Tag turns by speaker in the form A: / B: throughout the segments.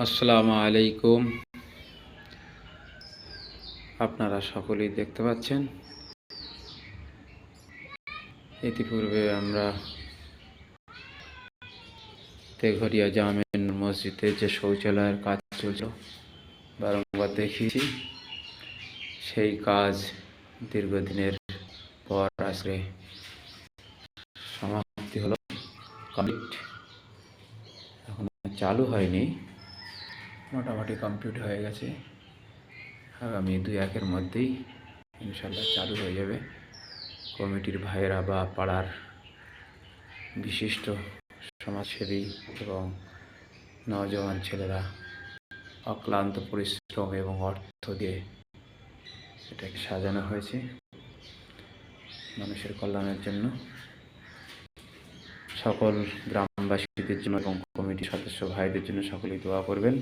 A: আসসালামু আলাইকুম। আপনারা সকলেই দেখতে পাচ্ছেন, ইতিপূর্বে আমরা তেঘরিয়া জামে মসজিদে যে শৌচালয়ের কাজ চলছিল বারংবার দেখিয়েছি। সেই কাজ দীর্ঘদিনের পর আজকে সমাপ্তি হলো, কমপ্লিট। এখন চালু হয়নি, মোটামুটি কমপ্লিট হয়ে গেছে। আগামী 2-1 মধ্যেই ইনশাল্লাহ চালু হয়ে যাবে। কমিটির ভাইয়েরা বা পাড়ার বিশিষ্ট সমাজসেবী এবং নওজওয়ান ছেলেরা অক্লান্ত পরিশ্রম এবং অর্থ দিয়ে এটাকে সাজানো হয়েছে মানুষের কল্যাণের জন্য। সকল গ্রামবাসীদের জন্য এবং কমিটির সদস্য ভাইদের জন্য সকলেই দোয়া করবেন।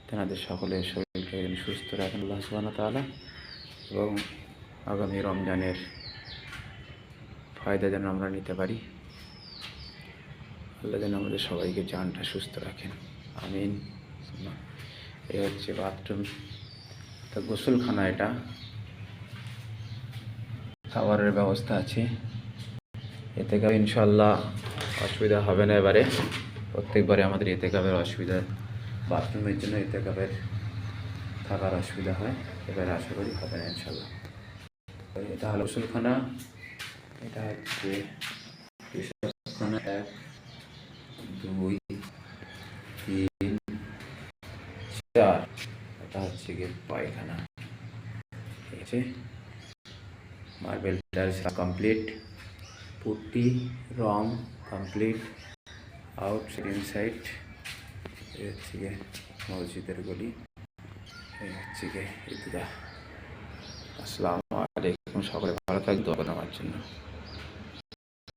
A: তেনাদের সকলের শরীরকে সুস্থ রাখেন আল্লাহ সুবহানাহু ওয়া তাআলা, এবং আগামী রমজানের ফায়দা যেন আমরা নিতে পারি। আল্লাহ যেন আমাদের সবাইকে জানটা সুস্থ রাখেন, আমিন। এই হচ্ছে বাথরুম, তা গোসলখানা। এটা খাবারের ব্যবস্থা আছে, এতে করে ইনশাল্লাহ অসুবিধা হবে না। এবারে প্রত্যেকবারে আমাদের এতেকাবের অসুবিধা, বাথরুমের জন্য এতেকাবের থাকার অসুবিধা হয়, এবারে আশা করি হবে না ইনশাল্লাহ। এটা হলো গোসলখানা। এটা হচ্ছে 1, 2, 3, 4। এটা হচ্ছে গিয়ে পায়খানা। ঠিক আছে, মার্বেল টাইলস কমপ্লিট, পুট্টি রং কমপ্লিট, আউটসাইড ইনসাইড। এই হচ্ছে গিয়ে মসজিদের গলি, এই হচ্ছে গিয়ে ঈদগাহ। আসসালামু আলাইকুম, সকলে ভালো থাকবেন, দোয়া করবেন আমার জন্য।